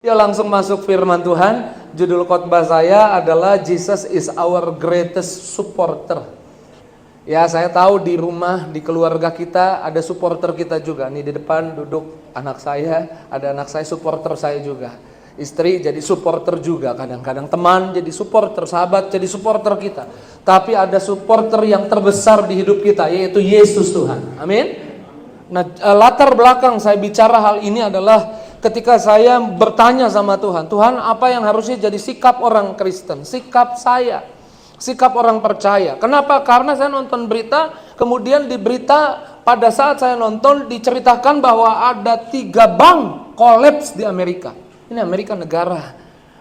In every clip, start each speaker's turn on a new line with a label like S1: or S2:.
S1: Ya, langsung masuk firman Tuhan. Judul khotbah saya adalah Jesus is our greatest supporter. Ya, saya tahu di rumah, di keluarga kita ada supporter kita juga. Nih di depan duduk anak saya, ada anak saya supporter saya juga. Istri jadi supporter juga, kadang-kadang teman jadi supporter, sahabat jadi supporter kita. Tapi ada supporter yang terbesar di hidup kita, yaitu Yesus Tuhan. Amin. Nah, latar belakang saya bicara hal ini adalah ketika saya bertanya sama Tuhan, Tuhan, apa yang harusnya jadi sikap orang Kristen, sikap saya, sikap orang percaya. Kenapa? Karena saya nonton berita, kemudian di berita pada saat saya nonton diceritakan bahwa ada 3 bank kolaps di Amerika. Ini Amerika negara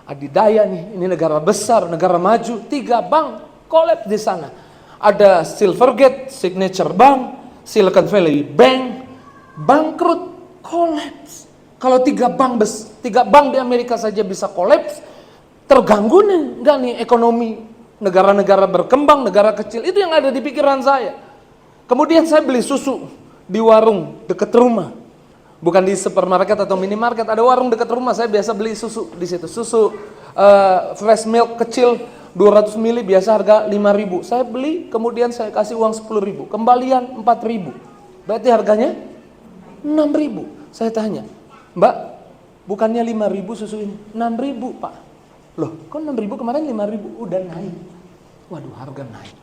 S1: adidaya nih, ini negara besar, negara maju, 3 bank kolaps di sana. Ada Silvergate, Signature Bank, Silicon Valley Bank, bangkrut, kolaps. Kalau 3 bank di Amerika saja bisa kolaps, terganggu nih, enggak nih ekonomi negara-negara berkembang, negara kecil. Itu yang ada di pikiran saya. Kemudian saya beli susu di warung dekat rumah. Bukan di supermarket atau minimarket, ada warung dekat rumah. Saya biasa beli susu di situ. Susu fresh milk kecil 200 ml biasa harga 5.000. Saya beli, kemudian saya kasih uang 10.000. Kembalian 4.000. Berarti harganya 6.000. Saya tanya, Mbak, bukannya 5.000 susu ini? 6.000, Pak. Loh, kok 6.000 kemarin 5.000? Udah naik. Waduh, harga naik.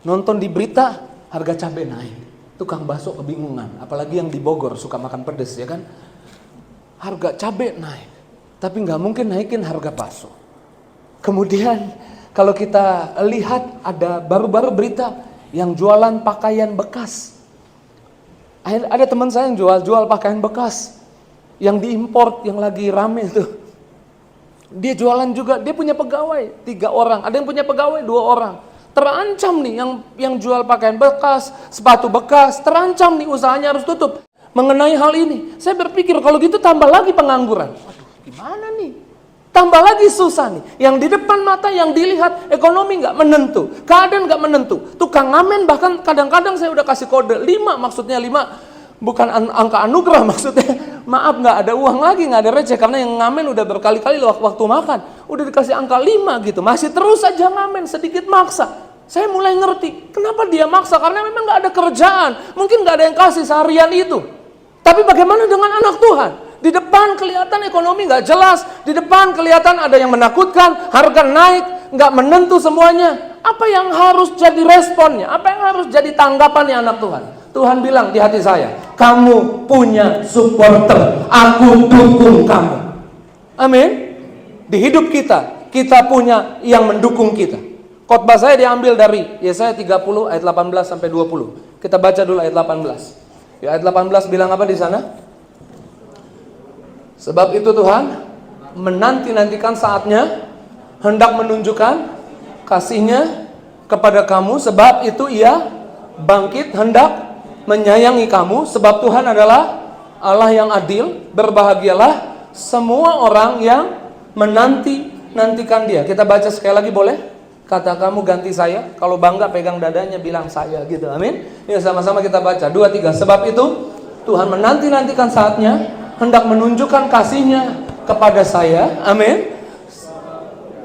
S1: Nonton di berita, harga cabai naik. Tukang bakso kebingungan, apalagi yang di Bogor suka makan pedes, ya kan? Harga cabai naik, tapi nggak mungkin naikin harga bakso. Kemudian kalau kita lihat ada baru-baru berita yang jualan pakaian bekas. Ada teman saya yang jual pakaian bekas yang diimport, yang lagi rame tuh. Dia jualan juga, dia punya pegawai 3 orang, ada yang punya pegawai 2 orang. Terancam nih yang jual pakaian bekas, sepatu bekas, terancam nih usahanya harus tutup. Mengenai hal ini, saya berpikir kalau gitu tambah lagi pengangguran. Waduh, gimana nih? Tambah lagi susah nih. Yang di depan mata yang dilihat ekonomi nggak menentu, keadaan nggak menentu. Tukang ngamen bahkan kadang-kadang saya udah kasih kode 5, maksudnya 5 bukan angka anugerah, maksudnya maaf nggak ada uang lagi, nggak ada receh, karena yang ngamen udah berkali-kali waktu makan udah dikasih angka 5 gitu, masih terus aja ngamen, sedikit maksa. Saya mulai ngerti kenapa dia maksa, karena memang nggak ada kerjaan, mungkin nggak ada yang kasih seharian itu. Tapi bagaimana dengan anak Tuhan? Di depan kelihatan ekonomi nggak jelas, di depan kelihatan ada yang menakutkan, harga naik, nggak menentu semuanya. Apa yang harus jadi responnya? Apa yang harus jadi tanggapannya anak Tuhan? Tuhan bilang di hati saya, kamu punya supporter, aku dukung kamu. Amin. Di hidup kita, kita punya yang mendukung kita. Khotbah saya diambil dari Yesaya 30 ayat 18 sampai 20. Kita baca dulu ayat 18. Ya, ayat 18 bilang apa di sana? Sebab itu Tuhan menanti-nantikan saatnya, hendak menunjukkan kasih-Nya kepada kamu, sebab itu Ia bangkit hendak menyayangi kamu, sebab Tuhan adalah Allah yang adil. Berbahagialah semua orang yang menanti-nantikan Dia. Kita baca sekali lagi boleh? Kata kamu ganti saya, kalau bangga pegang dadanya bilang saya gitu, amin. Ya, sama-sama kita baca 2, 3. Sebab itu Tuhan menanti-nantikan saatnya, hendak menunjukkan kasih-Nya kepada saya, amin.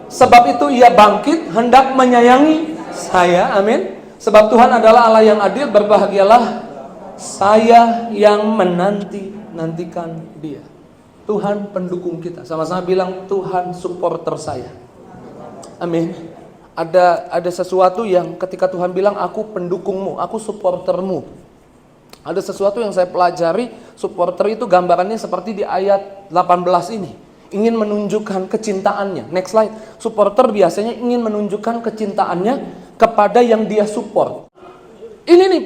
S1: Sebab itu Ia bangkit hendak menyayangi saya, amin. Sebab Tuhan adalah Allah yang adil. Berbahagialah saya yang menanti-nantikan Dia. Tuhan pendukung kita. Sama-sama bilang, Tuhan supporter saya, amin. Ada sesuatu yang ketika Tuhan bilang aku pendukungmu, aku supportermu. Ada sesuatu yang saya pelajari, supporter itu gambarannya seperti di ayat 18 ini. Ingin menunjukkan kecintaannya. Next slide. Supporter biasanya ingin menunjukkan kecintaannya kepada yang dia support. Ini nih,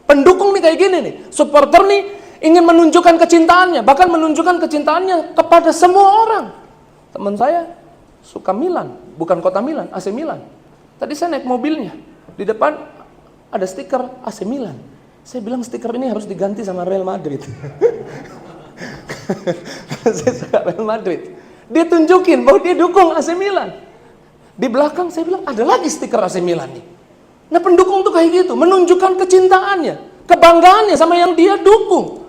S1: pendukung nih kayak gini nih. Supporter nih ingin menunjukkan kecintaannya, bahkan menunjukkan kecintaannya kepada semua orang. Teman saya suka Milan, bukan kota Milan, AC Milan. Tadi saya naik mobilnya, di depan ada stiker AC Milan. Saya bilang stiker ini harus diganti sama Real Madrid. Saya suka Real Madrid. Dia tunjukin bahwa dia dukung AC Milan. Di belakang saya bilang ada lagi stiker AC Milan nih. Nah, pendukung tuh kayak gitu, menunjukkan kecintaannya, kebanggaannya sama yang dia dukung.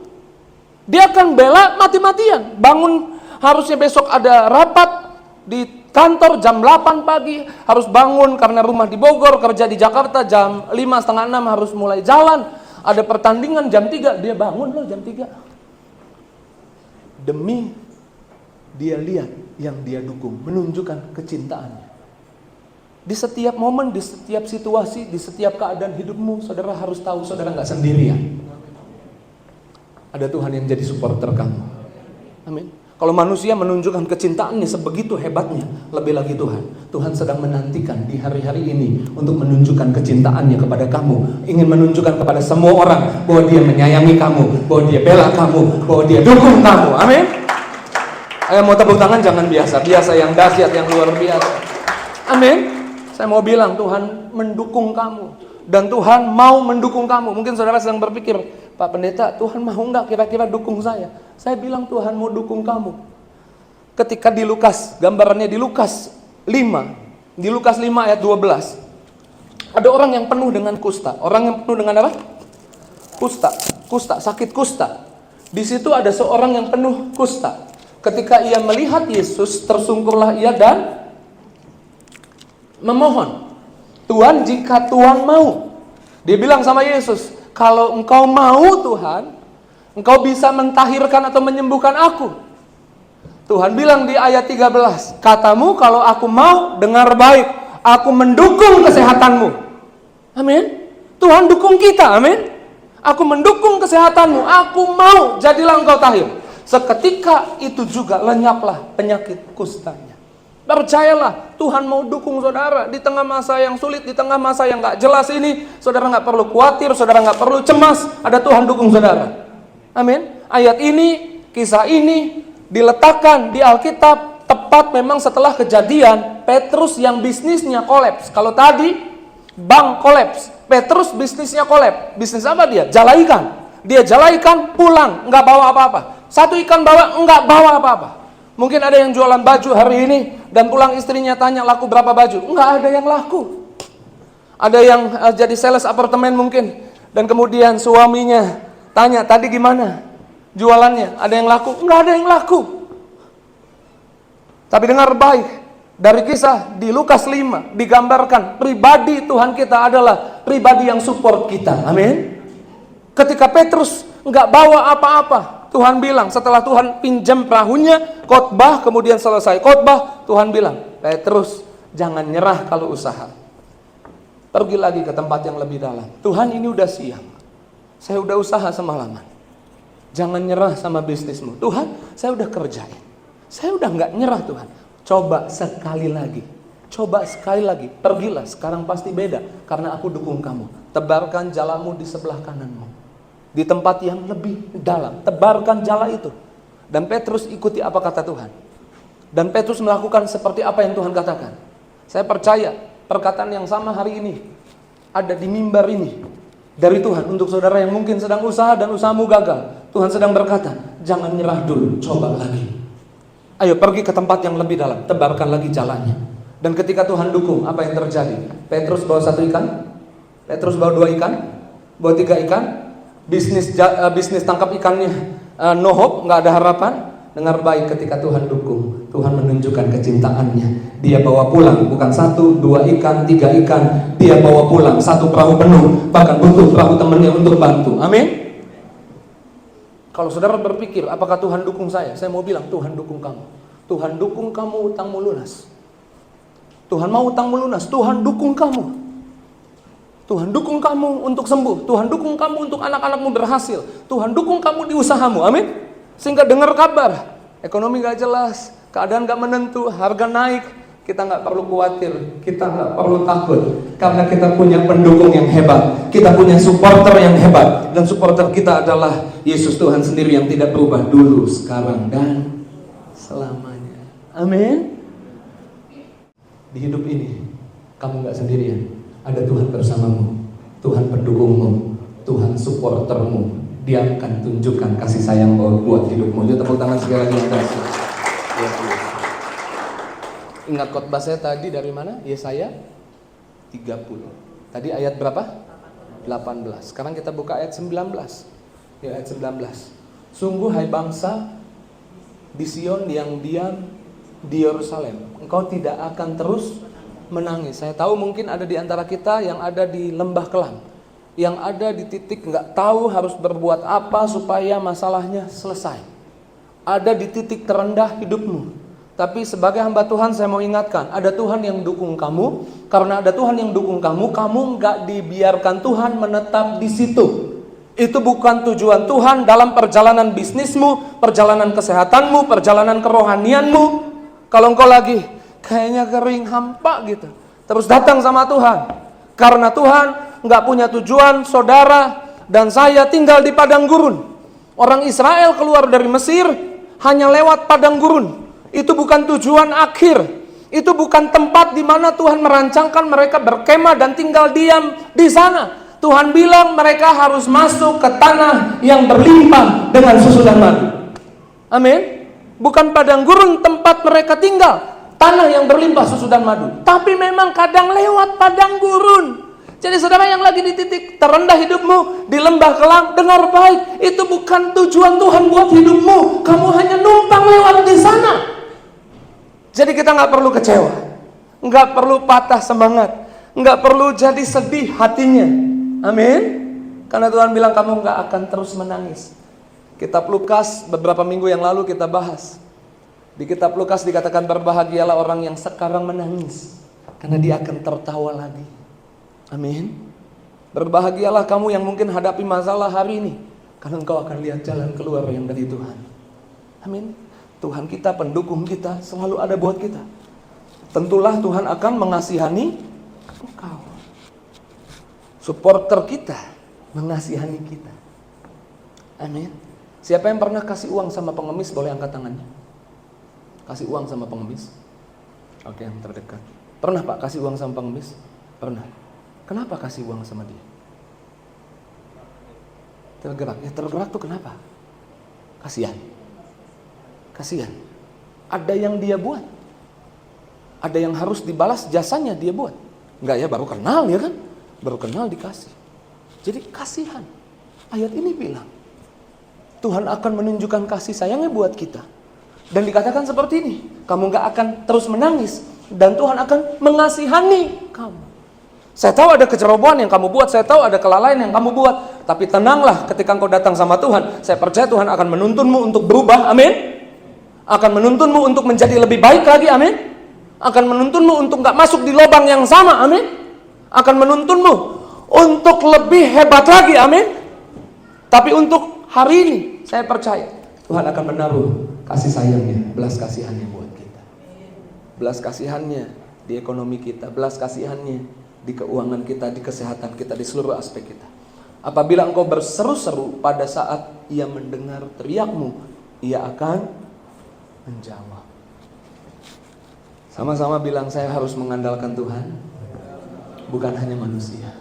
S1: Dia akan bela mati-matian, bangun Harusnya besok ada rapat di kantor jam 8 pagi, harus bangun karena rumah di Bogor, kerja di Jakarta jam 5, setengah 6 harus mulai jalan. Ada pertandingan jam 3, dia bangun loh jam 3. Demi dia lihat yang dia dukung, menunjukkan kecintaannya. Di setiap momen, di setiap situasi, di setiap keadaan hidupmu, saudara harus tahu saudara nggak sendirian. Ada Tuhan yang jadi supporter kamu. Amin. Kalau manusia menunjukkan kecintaannya sebegitu hebatnya, lebih lagi Tuhan. Tuhan sedang menantikan di hari-hari ini untuk menunjukkan kecintaannya kepada kamu. Ingin menunjukkan kepada semua orang bahwa dia menyayangi kamu, bahwa dia bela kamu, bahwa dia dukung kamu. Amin. Ayo mau tepuk tangan jangan biasa yang dahsyat, yang luar biasa. Amin. Saya mau bilang Tuhan mendukung kamu. Dan Tuhan mau mendukung kamu. Mungkin saudara sedang berpikir, Pak Pendeta, Tuhan mau nggak kira-kira dukung saya? Saya bilang Tuhan mau dukung kamu. Ketika di Lukas, gambarannya di Lukas 5. Di Lukas 5 ayat 12. Ada orang yang penuh dengan kusta. Orang yang penuh dengan apa? Kusta, sakit kusta. Di situ ada seorang yang penuh kusta. Ketika ia melihat Yesus, tersungkurlah ia dan memohon, Tuhan, jika Tuhan mau. Dia bilang sama Yesus, kalau engkau mau Tuhan, engkau bisa mentahirkan atau menyembuhkan aku. Tuhan bilang di ayat 13, katamu kalau aku mau, dengar baik, aku mendukung kesehatanmu. Amin. Tuhan dukung kita, amin. Aku mendukung kesehatanmu, aku mau, jadilah engkau tahir. Seketika itu juga lenyaplah penyakit kustanya. Percayalah, Tuhan mau dukung saudara di tengah masa yang sulit, di tengah masa yang gak jelas ini. Saudara gak perlu khawatir, saudara gak perlu cemas. Ada Tuhan dukung saudara. Amin. Ayat ini, kisah ini diletakkan di Alkitab tepat memang setelah kejadian Petrus yang bisnisnya kolaps. Kalau tadi bank kolaps, Petrus bisnisnya kolaps. Bisnis apa dia? Jala ikan. Dia jala ikan, pulang, gak bawa apa-apa. Satu ikan bawa, gak bawa apa-apa. Mungkin ada yang jualan baju hari ini dan pulang istrinya tanya laku berapa baju. Enggak ada yang laku. Ada yang jadi sales apartemen mungkin. Dan kemudian suaminya tanya, tadi gimana jualannya? Ada yang laku? Enggak ada yang laku. Tapi dengar baik, dari kisah di Lukas 5 digambarkan pribadi Tuhan kita adalah pribadi yang support kita. Amin. Ketika Petrus enggak bawa apa-apa, Tuhan bilang, setelah Tuhan pinjam perahunya, khotbah, kemudian selesai khotbah, Tuhan bilang, Petrus, jangan nyerah kalau usaha. Pergi lagi ke tempat yang lebih dalam. Tuhan, ini udah siang. Saya udah usaha semalaman. Jangan nyerah sama bisnismu. Tuhan, saya udah kerjain. Saya udah nggak nyerah Tuhan. Coba sekali lagi. Coba sekali lagi. Pergilah, sekarang pasti beda. Karena aku dukung kamu. Tebarkan jalamu di sebelah kananmu. Di tempat yang lebih dalam, tebarkan jala itu. Dan Petrus ikuti apa kata Tuhan. Dan Petrus melakukan seperti apa yang Tuhan katakan. Saya percaya perkataan yang sama hari ini ada di mimbar ini dari Tuhan untuk saudara yang mungkin sedang usaha dan usahamu gagal. Tuhan sedang berkata, jangan nyerah dulu, coba lagi. Ayo pergi ke tempat yang lebih dalam, tebarkan lagi jalannya. Dan ketika Tuhan dukung, apa yang terjadi? Petrus bawa 1 ikan, Petrus bawa 2 ikan, bawa 3 ikan. Bisnis tangkap ikannya no hope, nggak ada harapan. Dengar baik, ketika Tuhan dukung, Tuhan menunjukkan kecintaannya. Dia bawa pulang bukan 1, 2 ikan, 3 ikan. Dia bawa pulang 1 perahu penuh, bahkan butuh perahu temannya untuk bantu. Amin. Kalau saudara berpikir, apakah Tuhan dukung saya? Saya mau bilang, Tuhan dukung kamu. Tuhan dukung kamu utangmu lunas. Tuhan mau utangmu lunas. Tuhan dukung kamu. Tuhan dukung kamu untuk sembuh. Tuhan dukung kamu untuk anak-anakmu berhasil. Tuhan dukung kamu di usahamu. Amin. Sehingga dengar kabar, ekonomi gak jelas, keadaan gak menentu, harga naik, kita gak perlu khawatir, kita gak perlu takut. Karena kita punya pendukung yang hebat, kita punya supporter yang hebat. Dan supporter kita adalah Yesus Tuhan sendiri yang tidak berubah dulu, sekarang, dan selamanya. Amin. Di hidup ini, kamu gak sendirian. Ada Tuhan bersamamu, Tuhan pendukungmu, Tuhan supportermu. Dia akan tunjukkan kasih sayang buat hidupmu. Yuk tepuk tangan sekali lagi yang kasih. Ingat khotbah saya tadi dari mana? Yesaya 30. Tadi ayat berapa? 18. Sekarang kita buka ayat 19. Ya, ayat 19. Sungguh hai bangsa, di Sion yang diam di Yerusalem, engkau tidak akan terus menangis. Saya tahu mungkin ada di antara kita yang ada di lembah kelam, yang ada di titik nggak tahu harus berbuat apa supaya masalahnya selesai. Ada di titik terendah hidupmu. Tapi sebagai hamba Tuhan saya mau ingatkan, ada Tuhan yang dukung kamu. Karena ada Tuhan yang dukung kamu, kamu nggak dibiarkan Tuhan menetap di situ. Itu bukan tujuan Tuhan dalam perjalanan bisnismu, perjalanan kesehatanmu, perjalanan kerohanianmu. Kalau engkau lagi kayaknya kering hampa gitu, terus datang sama Tuhan. Karena Tuhan nggak punya tujuan saudara dan saya tinggal di padang gurun. Orang Israel keluar dari Mesir hanya lewat padang gurun. Itu bukan tujuan akhir. Itu bukan tempat di mana Tuhan merancangkan mereka berkemah dan tinggal diam di sana. Tuhan bilang mereka harus masuk ke tanah yang berlimpah dengan susu dan madu. Amin. Bukan padang gurun tempat mereka tinggal, tanah yang berlimpah susu dan madu. Tapi memang kadang lewat padang gurun. Jadi saudara yang lagi di titik terendah hidupmu, di lembah kelam, dengar baik, itu bukan tujuan Tuhan buat hidupmu. Kamu hanya numpang lewat di sana. Jadi kita nggak perlu kecewa, nggak perlu patah semangat, nggak perlu jadi sedih hatinya. Amin. Karena Tuhan bilang kamu nggak akan terus menangis. Kitab Lukas beberapa minggu yang lalu kita bahas. Di kitab Lukas dikatakan berbahagialah orang yang sekarang menangis, karena dia akan tertawa lagi. Amin. Berbahagialah kamu yang mungkin hadapi masalah hari ini, karena engkau akan lihat jalan keluar yang dari Tuhan. Amin. Tuhan kita, pendukung kita, selalu ada buat kita. Tentulah Tuhan akan mengasihani engkau. Supporter kita mengasihani kita. Amin. Siapa yang pernah kasih uang sama pengemis boleh angkat tangannya. Kasih uang sama pengemis. Oke, yang terdekat. Pernah Pak kasih uang sama pengemis? Pernah. Kenapa kasih uang sama dia? Tergerak. Ya tergerak tuh kenapa? Kasihan. Kasihan. Ada yang dia buat. Ada yang harus dibalas jasanya dia buat. Enggak ya, baru kenal ya kan? Baru kenal dikasih. Jadi kasihan. Ayat ini bilang Tuhan akan menunjukkan kasih sayangnya buat kita. Dan dikatakan seperti ini, kamu gak akan terus menangis, dan Tuhan akan mengasihani kamu. Saya tahu ada kecerobohan yang kamu buat, saya tahu ada kelalaian yang kamu buat, tapi tenanglah ketika engkau datang sama Tuhan. Saya percaya Tuhan akan menuntunmu untuk berubah, amin. Akan menuntunmu untuk menjadi lebih baik lagi, amin. Akan menuntunmu untuk gak masuk di lubang yang sama, amin. Akan menuntunmu untuk lebih hebat lagi, amin. Tapi untuk hari ini saya percaya Tuhan akan menaruh kasih sayangnya, belas kasihannya buat kita. Belas kasihannya di ekonomi kita, belas kasihannya di keuangan kita, di kesehatan kita, di seluruh aspek kita. Apabila engkau berseru-seru pada saat ia mendengar teriakmu, ia akan menjawab. Sama-sama bilang, saya harus mengandalkan Tuhan, bukan hanya manusia.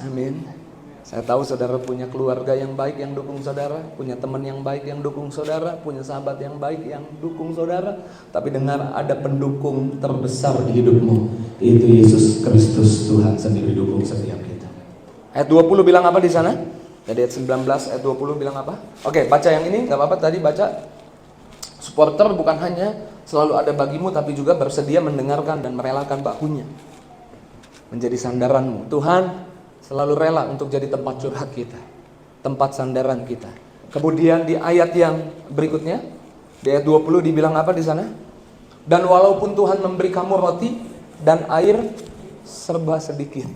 S1: Amin. Saya tahu saudara punya keluarga yang baik yang dukung saudara, punya teman yang baik yang dukung saudara, punya sahabat yang baik yang dukung saudara. Tapi dengar, ada pendukung terbesar di hidupmu, yaitu Yesus Kristus, Tuhan sendiri dukung setiap kita. Ayat 20 bilang apa di sana? Jadi ayat 19, ayat 20 bilang apa? Oke, baca yang ini, gak apa-apa tadi baca. Supporter bukan hanya selalu ada bagimu, tapi juga bersedia mendengarkan dan merelakan bahunya. Menjadi sandaranmu. Tuhan selalu rela untuk jadi tempat curhat kita, tempat sandaran kita. Kemudian di ayat yang berikutnya, di ayat 20 dibilang apa di sana? Dan walaupun Tuhan memberi kamu roti dan air serba sedikit.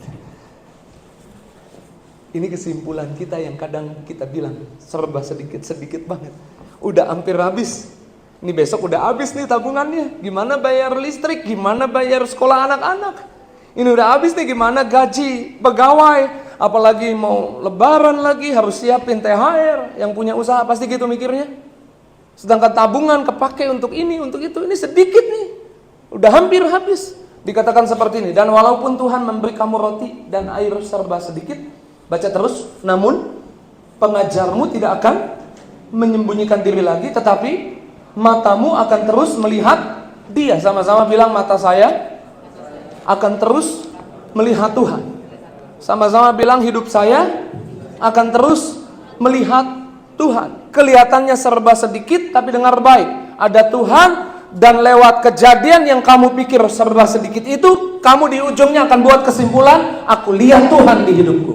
S1: Ini kesimpulan kita yang kadang kita bilang serba sedikit banget. Udah hampir habis. Ini besok udah habis nih tabungannya. Gimana bayar listrik? Gimana bayar sekolah anak-anak? Ini udah habis nih, gimana gaji pegawai, apalagi mau lebaran lagi, harus siapin THR. Yang punya usaha pasti gitu mikirnya. Sedangkan tabungan kepake untuk ini, untuk itu, ini sedikit nih, udah hampir habis. Dikatakan seperti ini, dan walaupun Tuhan memberi kamu roti dan air serba sedikit, baca terus, namun pengajarmu tidak akan menyembunyikan diri lagi, tetapi matamu akan terus melihat Dia. Sama-sama bilang, mata saya akan terus melihat Tuhan. Sama-sama bilang, hidup saya akan terus melihat Tuhan. kelihatannya serba sedikit, tapi dengar baik. Ada Tuhan, dan lewat kejadian yang kamu pikir serba sedikit itu, kamu di ujungnya akan buat kesimpulan, aku lihat Tuhan di hidupku.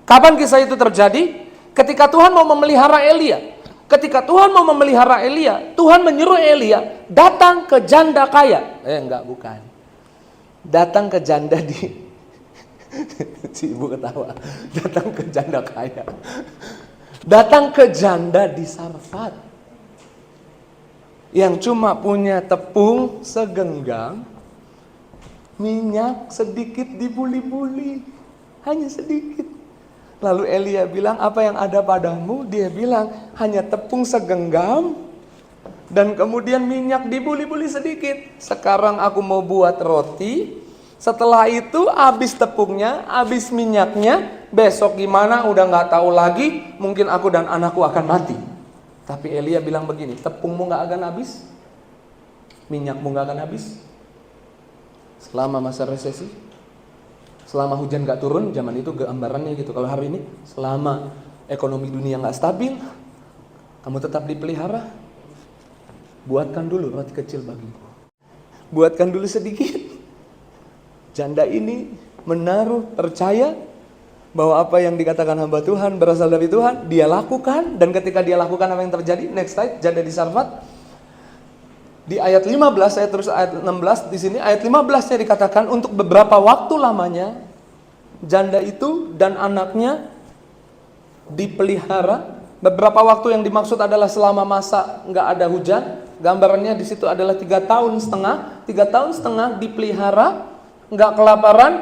S1: Kapan kisah itu terjadi? Ketika Tuhan mau memelihara Elia. Ketika Tuhan mau memelihara Elia, Tuhan menyuruh Elia datang ke janda kaya. Bukan. Datang ke janda di si ibu ketawa. Datang ke janda kaya. Datang ke janda di Sarfat yang cuma punya tepung segenggam, minyak sedikit dibuli-buli, hanya sedikit. Lalu Elia bilang, apa yang ada padamu? Dia bilang, hanya tepung segenggam dan kemudian minyak dibuli-buli sedikit. Sekarang aku mau buat roti. Setelah itu habis tepungnya, habis minyaknya. Besok gimana udah gak tahu lagi. Mungkin aku dan anakku akan mati. Tapi Elia bilang begini, tepungmu gak akan habis, minyakmu gak akan habis selama masa resesi. Selama hujan gak turun, zaman itu gambarannya gitu. Kalau hari ini, selama ekonomi dunia gak stabil, kamu tetap dipelihara. Buatkan dulu roti kecil bagiku. Buatkan dulu sedikit. Janda ini menaruh, percaya bahwa apa yang dikatakan hamba Tuhan berasal dari Tuhan, dia lakukan. Dan ketika dia lakukan, apa yang terjadi? Next slide, janda di Sarfat. Di ayat 15, saya terus ayat 16 di sini. Ayat 15-nya dikatakan untuk beberapa waktu lamanya janda itu dan anaknya dipelihara. Beberapa waktu yang dimaksud adalah selama masa nggak ada hujan. Gambarannya di situ adalah 3 tahun setengah. 3 tahun setengah dipelihara, nggak kelaparan.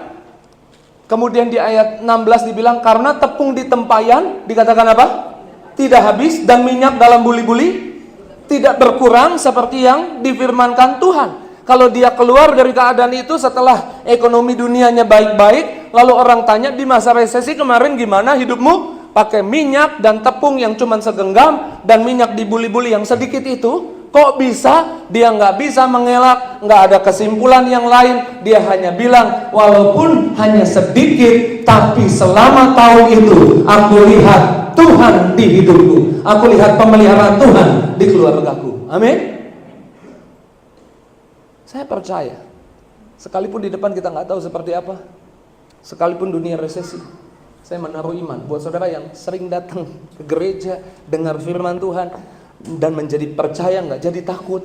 S1: Kemudian di ayat 16 dibilang karena tepung di tempayan dikatakan apa? Tidak habis, dan minyak dalam buli-buli tidak berkurang seperti yang difirmankan Tuhan. Kalau dia keluar dari keadaan itu setelah ekonomi dunianya baik-baik, lalu orang tanya di masa resesi kemarin gimana hidupmu? Pakai minyak dan tepung yang cuma segenggam dan minyak dibuli-buli yang sedikit itu, kok bisa? Dia nggak bisa mengelak, nggak ada kesimpulan yang lain. Dia hanya bilang, walaupun hanya sedikit, tapi selama tahun itu aku lihat Tuhan di hidupku. Aku lihat pemeliharaan Tuhan di keluargaku. Amin. Saya percaya, sekalipun di depan kita nggak tahu seperti apa, sekalipun dunia resesi, saya menaruh iman buat saudara yang sering datang ke gereja, dengar firman Tuhan, dan menjadi percaya, nggak jadi takut.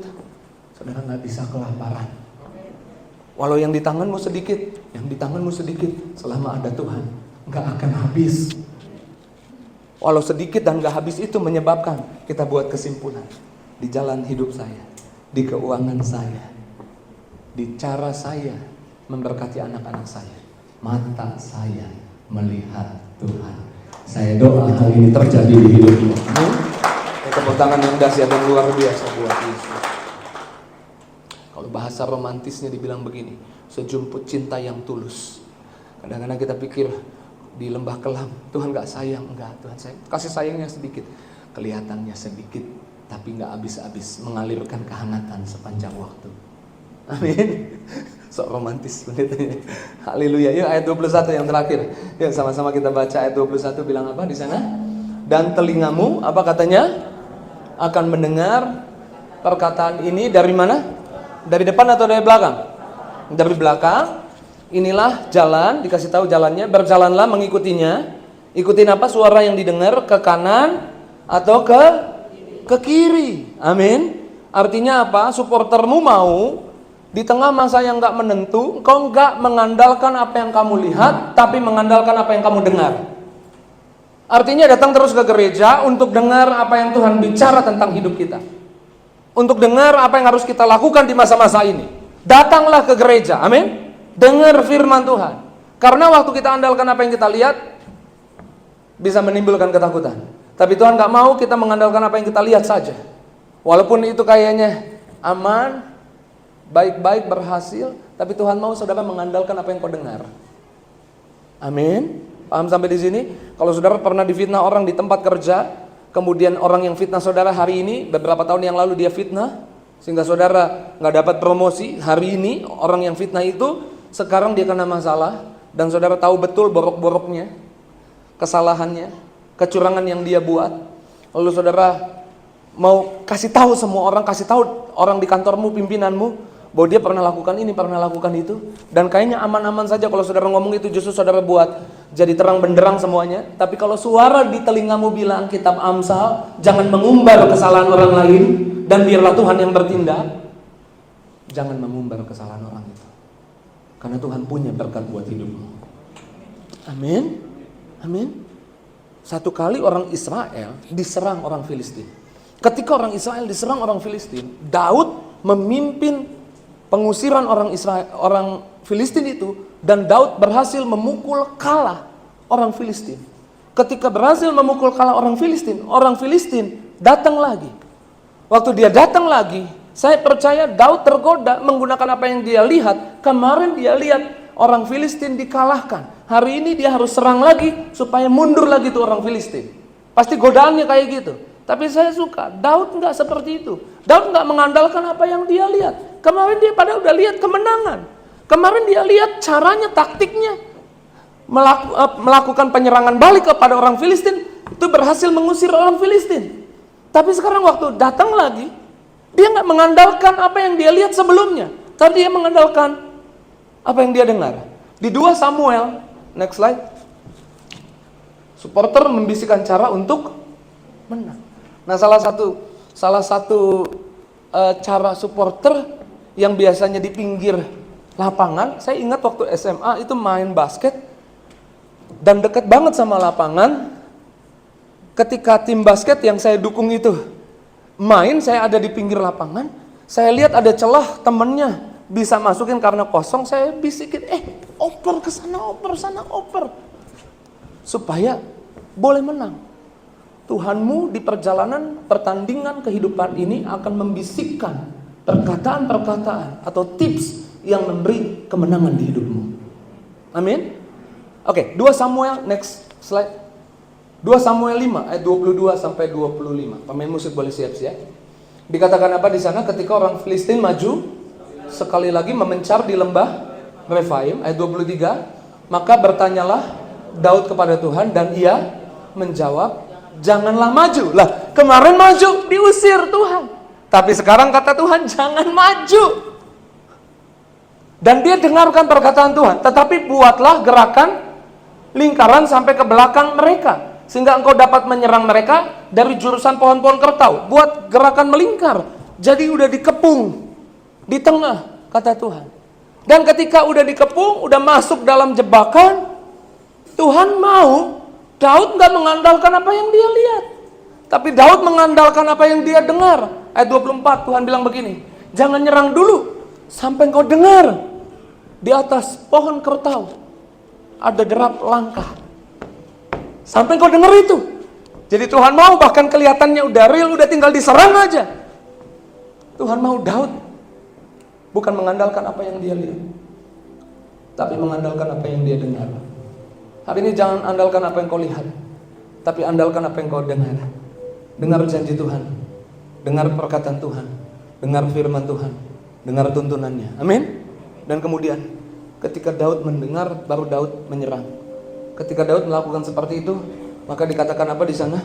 S1: Saudara nggak bisa kelaparan. Walau yang di tanganmu sedikit, selama ada Tuhan, nggak akan habis. Walau sedikit dan gak habis itu menyebabkan kita buat kesimpulan di jalan hidup saya, di keuangan saya, di cara saya memberkati anak-anak saya. Mata saya melihat Tuhan. Saya doa hal ini terjadi di hidupmu. Tepuk tangan yang dahsyat dan luar biasa buat Yesus. Kalau bahasa romantisnya dibilang begini, sejumput cinta yang tulus. Kadang-kadang kita pikir di lembah kelam, Tuhan gak sayang. Enggak, Tuhan sayang. Kasih sayangnya sedikit, kelihatannya sedikit, tapi gak habis-habis mengalirkan kehangatan sepanjang waktu. Amin. Sok romantis pendetanya. Haleluya. Yuk ayat 21 yang terakhir. Yuk sama-sama kita baca ayat 21, bilang apa di sana? Dan telingamu, apa katanya? Akan mendengar perkataan ini dari mana? Dari depan atau dari belakang? Dari belakang. Inilah jalan, dikasih tahu jalannya, berjalanlah mengikutinya. Ikutin apa? Suara yang didengar, ke kanan atau ke kiri. Amin. Artinya apa? Supportermu mau di tengah masa yang gak menentu, engkau gak mengandalkan apa yang kamu lihat, tapi mengandalkan apa yang kamu dengar. Artinya datang terus ke gereja untuk dengar apa yang Tuhan bicara tentang hidup kita, untuk dengar apa yang harus kita lakukan di masa-masa ini. Datanglah ke gereja, amin. Dengar firman Tuhan. Karena waktu kita andalkan apa yang kita lihat, bisa menimbulkan ketakutan. Tapi Tuhan gak mau kita mengandalkan apa yang kita lihat saja. Walaupun itu kayaknya aman, baik-baik, berhasil, tapi Tuhan mau saudara mengandalkan apa yang kau dengar. Amin. Paham sampai di sini? Kalau saudara pernah difitnah orang di tempat kerja, kemudian orang yang fitnah saudara hari ini, beberapa tahun yang lalu dia fitnah, sehingga saudara gak dapat promosi. Hari ini orang yang fitnah itu sekarang dia kena masalah, dan saudara tahu betul borok-boroknya, kesalahannya, kecurangan yang dia buat. Lalu saudara mau kasih tahu semua orang, kasih tahu orang di kantormu, pimpinanmu, bahwa dia pernah lakukan ini, pernah lakukan itu. Dan kayaknya aman-aman saja kalau saudara ngomong itu, justru saudara buat jadi terang benderang semuanya. Tapi kalau suara di telingamu bilang kitab Amsal, jangan mengumbar kesalahan orang lain dan biarlah Tuhan yang bertindak. Jangan mengumbar kesalahan orang itu, karena Tuhan punya berkat buat hidupmu. Amin. Amin. Satu kali orang Israel diserang orang Filistin. Ketika orang Israel diserang orang Filistin, Daud memimpin pengusiran orang Filistin itu, dan Daud berhasil memukul kalah orang Filistin. Ketika berhasil memukul kalah orang Filistin datang lagi. Waktu dia datang lagi, saya percaya Daud tergoda menggunakan apa yang dia lihat. Kemarin dia lihat orang Filistin dikalahkan. Hari ini dia harus serang lagi supaya mundur lagi tuh orang Filistin. Pasti godaannya kayak gitu. Tapi saya suka, Daud nggak seperti itu. Daud nggak mengandalkan apa yang dia lihat. Kemarin dia pada udah lihat kemenangan. Kemarin dia lihat caranya, taktiknya. Melakukan penyerangan balik kepada orang Filistin. Itu berhasil mengusir orang Filistin. Tapi sekarang waktu datang lagi, dia nggak mengandalkan apa yang dia lihat sebelumnya. Tapi dia mengandalkan apa yang dia dengar. Di 2 Samuel, next slide. Supporter membisikkan cara untuk menang. Nah, salah satu cara supporter yang biasanya di pinggir lapangan, saya ingat waktu SMA itu main basket dan dekat banget sama lapangan. Ketika tim basket yang saya dukung itu main, saya ada di pinggir lapangan, saya lihat ada celah temennya bisa masukin karena kosong, saya bisikin, oper ke sana, oper, supaya boleh menang. Tuhanmu di perjalanan pertandingan kehidupan ini akan membisikkan perkataan-perkataan atau tips yang memberi kemenangan di hidupmu. Amin. Oke, 2 Samuel, next slide. 2 Samuel 5 ayat 22 sampai 25. Pemain musik boleh siap-siap. Dikatakan apa di sana? Ketika orang Filistin maju sekali lagi memencar di lembah Refaim, ayat 23, maka bertanyalah Daud kepada Tuhan dan ia menjawab, janganlah maju. Lah, kemarin maju diusir Tuhan. Tapi sekarang kata Tuhan, jangan maju. Dan dia dengarkan perkataan Tuhan, tetapi buatlah gerakan lingkaran sampai ke belakang mereka, sehingga engkau dapat menyerang mereka dari jurusan pohon-pohon kertau. Buat gerakan melingkar. Jadi udah dikepung di tengah, kata Tuhan. Dan ketika udah dikepung, udah masuk dalam jebakan, Tuhan mau Daud gak mengandalkan apa yang dia lihat, tapi Daud mengandalkan apa yang dia dengar. Ayat 24, Tuhan bilang begini, jangan nyerang dulu sampai engkau dengar di atas pohon kertau ada derap langkah. Sampai kau dengar itu. Jadi Tuhan mau, bahkan kelihatannya udah real, udah tinggal diserang aja. Tuhan mau Daud bukan mengandalkan apa yang dia lihat, tapi mengandalkan apa yang dia dengar. Hari ini jangan andalkan apa yang kau lihat, tapi andalkan apa yang kau dengar. Dengar janji Tuhan, dengar perkataan Tuhan, dengar firman Tuhan, dengar tuntunannya. Amin. Dan kemudian ketika Daud mendengar, baru Daud menyerang. Ketika Daud melakukan seperti itu, maka dikatakan apa di sana?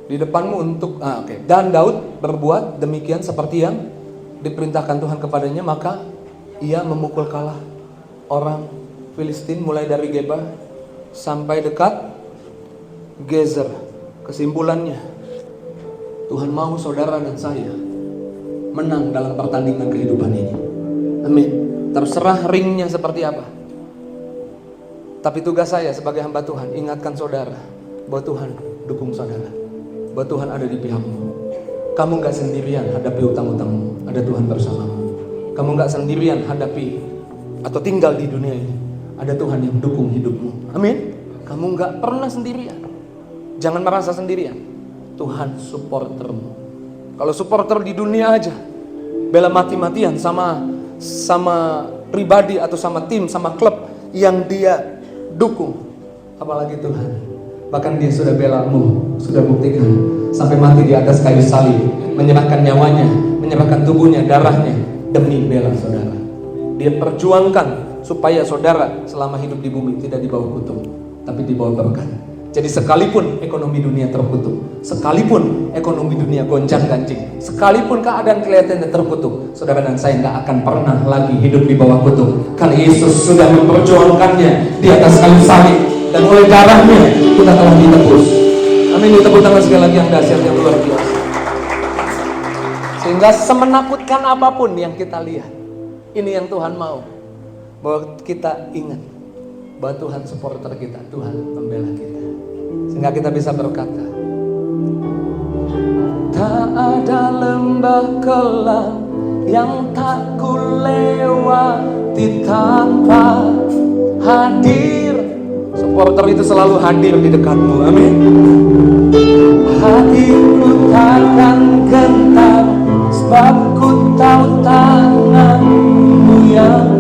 S1: Di depanmu untuk Dan Daud berbuat demikian seperti yang diperintahkan Tuhan kepadanya, maka ia memukul kalah orang Filistin mulai dari Geba sampai dekat Gezer. Kesimpulannya, Tuhan mau saudara dan saya menang dalam pertandingan kehidupan ini. Amin. Terserah ringnya seperti apa. Tapi tugas saya sebagai hamba Tuhan, ingatkan saudara bahwa Tuhan dukung saudara, bahwa Tuhan ada di pihakmu. Kamu gak sendirian hadapi utang-utangmu, ada Tuhan bersamamu. Kamu gak sendirian hadapi atau tinggal di dunia ini, ada Tuhan yang dukung hidupmu. Amin. Kamu gak pernah sendirian. Jangan merasa sendirian. Tuhan supportermu. Kalau supporter di dunia aja bela mati-matian sama pribadi atau sama tim, sama klub yang dia dukung, apalagi Tuhan. Bahkan dia sudah belamu, sudah buktikan sampai mati di atas kayu salib, menyerahkan nyawanya, menyerahkan tubuhnya, darahnya demi bela saudara. Dia perjuangkan supaya saudara selama hidup di bumi tidak dibawa kutuk, tapi dibawa berkat. Jadi sekalipun ekonomi dunia terkutuk, sekalipun ekonomi dunia gonjang-ganjing, sekalipun keadaan kelihatannya terkutuk, saudara dan saya nggak akan pernah lagi hidup di bawah kutuk. Karena Yesus sudah memperjuangkannya di atas kayu salib, dan oleh darahnya kita telah ditebus. Amin. Tepuk tangan sekali lagi yang dahsyat, yang luar biasa. Sehingga semenakutkan apapun yang kita lihat, ini yang Tuhan mau, bahwa kita ingat bahwa Tuhan supporter kita, Tuhan membela kita, sehingga kita bisa berkata, tak ada lembah kelam yang tak ku lewati tanpa hadir. Supporter itu selalu hadir di dekatmu. Amin. Hatiku takkan gentar, sebab ku tahu tanganmu yang